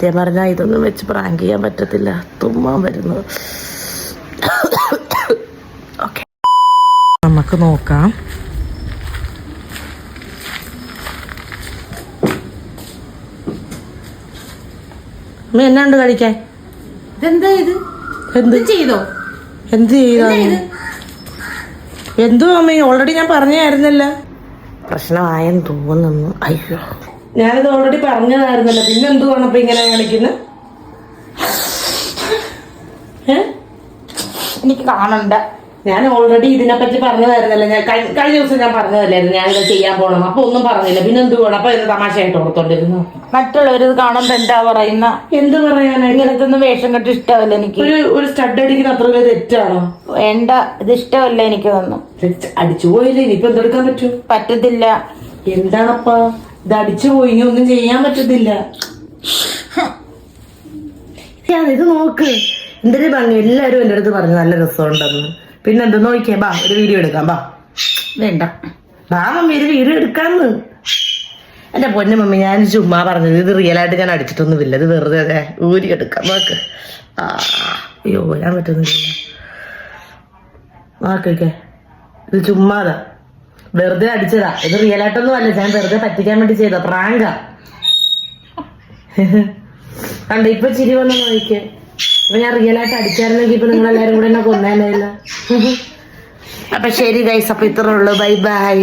സത്യം പറഞ്ഞാൽ ഇതൊന്നും വെച്ച് പ്രാങ്ക് ചെയ്യാൻ പറ്റത്തില്ല, തുമ്മാൻ വരുന്നു. ഓക്കെ, നമുക്ക് നോക്കാം. അമ്മ എന്നാണ്ട് കഴിക്കാൻ? ഇതെന്താ ഇത്? എന്ത് ചെയ്തോ? എന്ത് ചെയ്തോ? എന്തോ അമ്മ, ഓൾറെഡി ഞാൻ പറഞ്ഞായിരുന്നല്ല. പ്രശ്നമായെന്ന് തോന്നുന്നു. അയ്യോ, ഞാനിത് ഓൾറെഡി പറഞ്ഞതായിരുന്നല്ലോ, പിന്നെ എന്തുവാണ് അപ്പൊ ഇങ്ങനെ കാണിക്കുന്നത്? എനിക്ക് കാണണ്ട. ഞാൻ ഓൾറെഡി ഇതിനെപ്പറ്റി പറഞ്ഞതായിരുന്നല്ലോ. ഞാൻ കഴിഞ്ഞ ദിവസം ഞാൻ പറഞ്ഞതല്ലായിരുന്നു ഞാനിത് ചെയ്യാൻ പോണം. അപ്പൊ ഒന്നും പറഞ്ഞില്ല, പിന്നെ എന്ത് വേണം? അപ്പൊ ഇത് തമാശയായിട്ട് ഓർത്തോണ്ടിരുന്നു. മറ്റുള്ളവർ ഇത് കാണുമ്പോ എന്താ പറയുന്ന? എന്ത് പറയാനായിട്ട്? ഇങ്ങനത്തെ ഒന്നും വേഷം കെട്ട് ഇഷ്ടമല്ല എനിക്ക്. ഒരു സ്റ്റഡ് അടിക്കുന്ന അത്ര വലിയ തെറ്റാണോ? വേണ്ട, ഇത് ഇഷ്ടമല്ല എനിക്ക് തോന്നും. അടിച്ചു പോയില്ലേ, ഇനിയിപ്പൊ എന്തെടുക്കാൻ പറ്റും? പറ്റത്തില്ല. എന്താണപ്പാ ഇത്? അടിച്ചു പോയി, ഇനി ഒന്നും ചെയ്യാൻ പറ്റത്തില്ല. ഇത് നോക്ക്, എന്തൊരു ഭംഗി. എല്ലാരും എന്റെ അടുത്ത് പറഞ്ഞു നല്ല രസമുണ്ടെന്ന്. പിന്നെന്ത്, നോക്കിയേ, ബാ ഒരു വീഡിയോ എടുക്കാം. ബാ. വേണ്ട, ബാ മമ്മി, ഒരു വീഡിയോ എടുക്കാന്ന്. എന്റെ പൊന്നു മമ്മി, ഞാൻ ചുമ്മാ പറഞ്ഞത്. ഇത് റിയലായിട്ട് ഞാൻ അടിച്ചിട്ടൊന്നുമില്ല, ഇത് വെറുതെ ഊരി എടുക്കാം. നോക്ക്. അയ്യോ, ഞാൻ പറ്റുന്നില്ല. നോക്കേ, ഇത് ചുമ്മാതാ, വെറുതെ അടിച്ചതാ. ഇത് റിയലായിട്ടൊന്നും അല്ല, ഞാൻ വെറുതെ പറ്റിക്കാൻ വേണ്ടി ചെയ്താ, പ്രാങ്കാ. കണ്ട, ഇപ്പൊ ചിരി വന്നു നോക്കിയേ. അപ്പൊ ഞാൻ റിയലായിട്ട് അടിച്ചായിരുന്നെങ്കിൽ ഇപ്പൊ നിങ്ങളെല്ലാരും കൂടെ എന്നെ കൊന്നേനല്ല. അപ്പൊ ശരി ഗൈസ്, അപ്പൊ ഇത്രേ ഉള്ളൂ. Bye bye.